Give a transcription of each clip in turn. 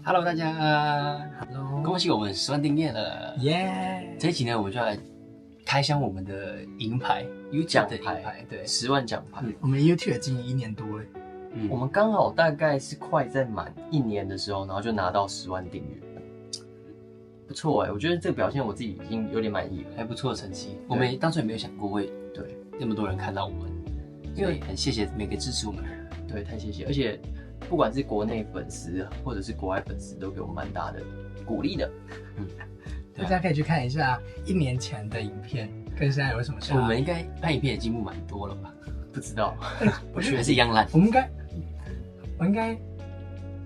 Hello， 大家 ，Hello， 恭喜我们10万订阅了，耶！这一集呢，我们就来开箱我们的银牌 YouTube 的银牌，对，10万奖牌。我们 YouTube 经营1年多了，我们刚好大概是快在满1年的时候，然后就拿到10万订阅，不错我觉得这个表现我自己已经有点满意了，还不错的成绩。我们当初也没有想过会对那么多人看到我们，因为很谢谢每个支持我们的人，对，太谢谢，而且不管是国内粉丝或者是国外粉丝，都给我们蛮大的鼓励的。大家可以去看一下1年前的影片，跟现在有什么差别。我们应该拍影片也进步蛮多了吧？不知道，我觉得还是一样烂。我应该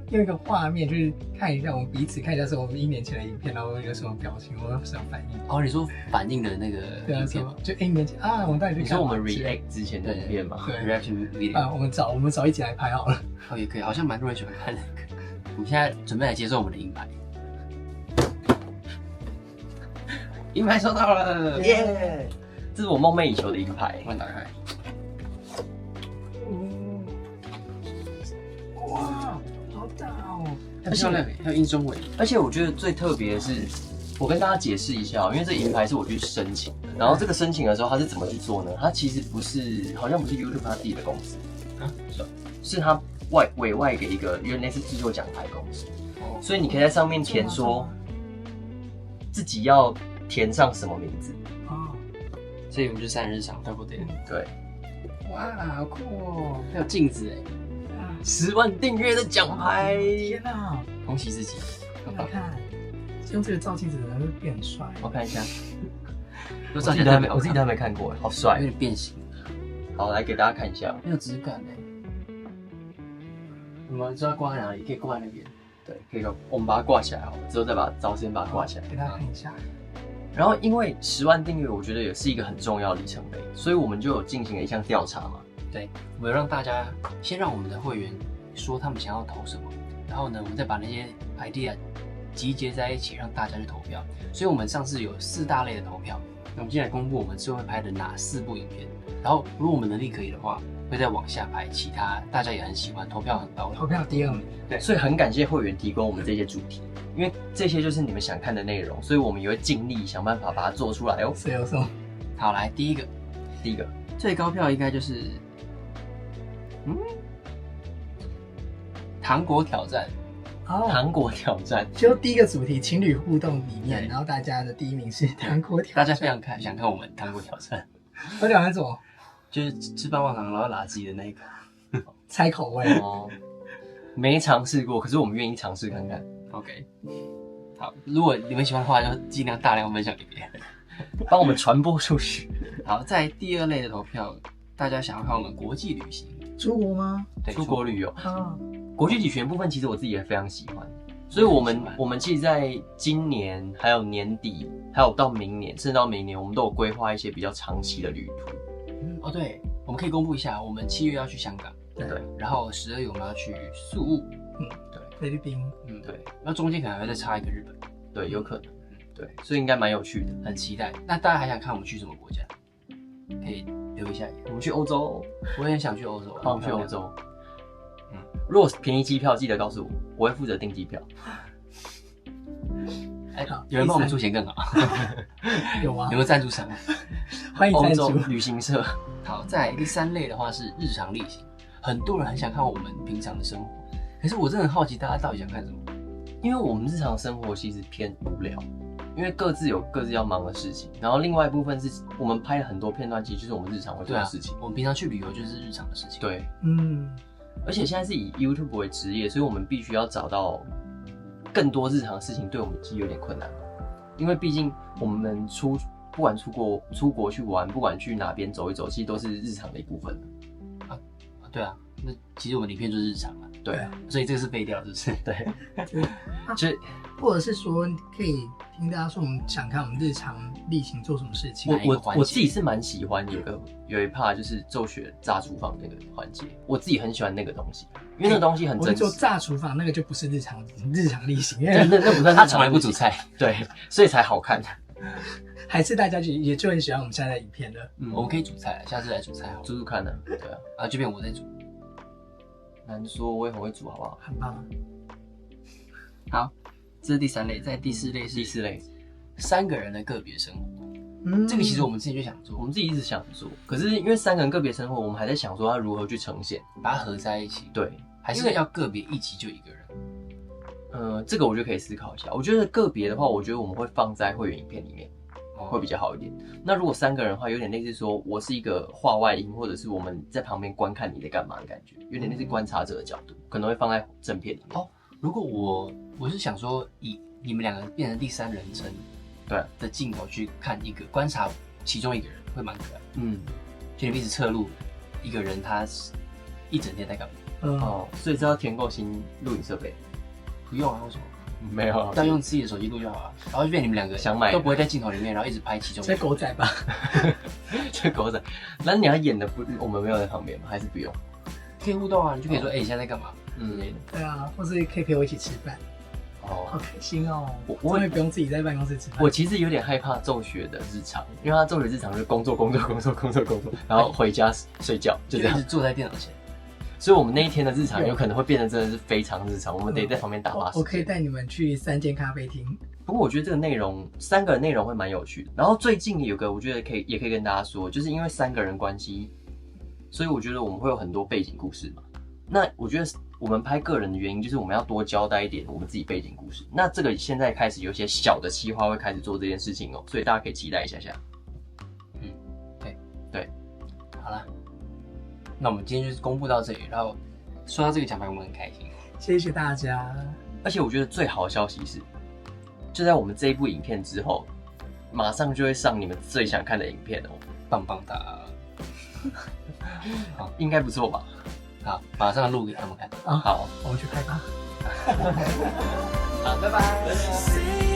用一个画面，就是看一下我们彼此看一下，说我们1年前的影片，然后有什么表情或者什么反应。哦，你说反应的那个对啊，影片，就1年前啊，我们到底你说我们 react 之前的影片吗？对 reaction video 啊，我们找一起来拍好了。哦，也可以，好像蛮多人喜欢看那个。我们现在准备来接受我们的银牌，银牌收到了，耶！这是我梦寐以求的银牌。我打开，哇，好大哦！很漂亮，还有印中文。而且我觉得最特别的是，我跟大家解释一下，因为这银牌是我去申请的。然后这个申请的时候，他是怎么去做呢？他其实好像不是 YouTube 他自己的公司啊，是他委外给一个原来是制作奖牌公司，所以你可以在上面填说自己要填上什么名字。哦，所以我们就3人日常 double day。对，哇，好酷哦！还有镜子哎10万订阅的奖牌，天哪！恭喜自己，很棒。看，用这个照镜子的人会变很帅。我看一下，我自己都我自己都还没看过，好帅有！点变形，好，来给大家看一下。很有质感哎。我们知道挂在哪里，可以挂在那边。对，可以我们把它挂起来好了，之后再找时间把它挂起来。给大家看一下。然后因为10万订阅，我觉得也是一个很重要的里程碑，所以我们就有进行了一项调查嘛。对，我们让大家先让我们的会员说他们想要投什么，然后呢，我们再把那些 idea 集结在一起，让大家去投票。所以我们上次有4大类的投票，那我们现在公布我们之后会拍的哪4部影片，然后如果我们能力可以的话，会再往下拍其他大家也很喜欢、投票很高的。投票第2名。对，所以很感谢会员提供我们这些主题，因为这些就是你们想看的内容，所以我们也会尽力想办法把它做出来哦。谁有送？好，来第一个最高票应该就是糖果挑战。哦，糖果挑战，就第一个主题情侣互动里面，然后大家的第1名是糖果挑战。大家非常想看我们糖果挑战，我讲那种就是吃棒棒糖然后拉自己的那个。猜口味哦，没尝试过，可是我们愿意尝试看看。OK， 好，如果你们喜欢的话，就尽量大量分享给别人，帮我们传播出去。好，在第2类的投票，大家想要看我们国际旅行，出国吗？对，出国旅游，啊，国际旅行的部分，其实我自己也非常喜欢。所以我们其实在今年还有年底，还有到明年，甚至到明年，我们都有规划一些比较长期的旅途。哦，对，我们可以公布一下，我们7月要去香港，对，然后12月我们要去宿务，对，菲律宾，对，那中间可能还会再插一个日本，对，有可能，对，所以应该蛮有趣的。很期待。那大家还想看我们去什么国家？可以留一下言。我们去欧洲，我也很想去欧洲，好，我们去欧洲。如果便宜机票，记得告诉我，我会负责订机票。哎，有人帮我们出钱更好。有吗？有没有赞助商？欧欢迎赞助。洲旅行社。好，在第3类的话是日常例行，很多人很想看我们平常的生活，可是我真的很好奇大家到底想看什么？因为我们日常生活其实偏无聊，因为各自有各自要忙的事情，然后另外一部分是我们拍了很多片段，其实就是我们日常会做的事情。我们平常去旅游就是日常的事情。对，而且现在是以 YouTube 为职业，所以我们必须要找到更多日常的事情，对我们其实有点困难，因为毕竟我们不管出国去玩，不管去哪边走一走，其实都是日常的一部分。对啊，那其实我们影片就是日常啊。对，所以这个是废掉，是不是？对，就是或者是说可以听大家说我们想看我们日常例行做什么事情。我自己是蛮喜欢有一 part 就是奏雪炸厨房那个环节，我自己很喜欢那个东西，因为那个东西很真实。我做炸厨房那个就不是日常例行，因为那不算他从来不煮菜，对，所以才好看。还是大家也就很喜欢我们现在的影片的。我们可以煮菜，下次来煮菜好，煮煮看呢。对啊，就变我在煮。难说，我也很会煮，好不好？很棒。好，这是第3类，在第4类是第4类3个人的个别生活。嗯，这个其实我们之前就想做，我们自己一直想做，可是因为3个人个别生活，我们还在想说要如何去呈现，把它合在一起，对，还是要个别一集就1个人。这个我就可以思考一下。我觉得个别的话，我觉得我们会放在会员影片里面，会比较好一点。那如果3个人的话，有点类似说我是一个话外音，或者是我们在旁边观看你在干嘛的感觉，有点类似观察者的角度，可能会放在正片里面。哦，如果我是想说，以你们2个变成第3人称对的镜头去看一个观察其中1个人，会蛮可爱。就你们一直侧录一个人，他一整天在干嘛？哦，所以这要填购新录影设备。不用啊，为什么？没有，要用自己的手机录就好了。然后就变你们2个想买都不会在镜头里面，然后一直拍其中一个。这狗仔吧，这狗仔。那你要演的不，我们没有在旁边吗？还是不用？可以互动啊，你就可以说，你现在在干嘛？对啊，或是可以陪我一起吃饭，好哦，开心哦！我终于不用自己在办公室吃饭。我其实有点害怕仲学的日常，因为他仲学日常就是工作，然后回家睡觉，就这样一直。坐在电脑前。所以我们那一天的日常有可能会变得真的是非常日常，我们得在旁边打发时间。我可以带你们去3间咖啡厅。不过我觉得这个内容3个人内容会蛮有趣的。然后最近有个我觉得也可以跟大家说，就是因为3个人关系，所以我觉得我们会有很多背景故事嘛。那我觉得我们拍个人的原因就是我们要多交代一点我们自己背景故事。那这个现在开始有一些小的企划会开始做这件事情哦，所以大家可以期待一下下。对，好了，那我们今天就是公布到这里，然后收到这个奖牌，我们很开心。谢谢大家。而且我觉得最好的消息是，就在我们这一部影片之后，马上就会上你们最想看的影片哦，棒棒哒！好，应该不错吧？好，马上录给他们看。啊，好，我们去拍吧。好，拜拜。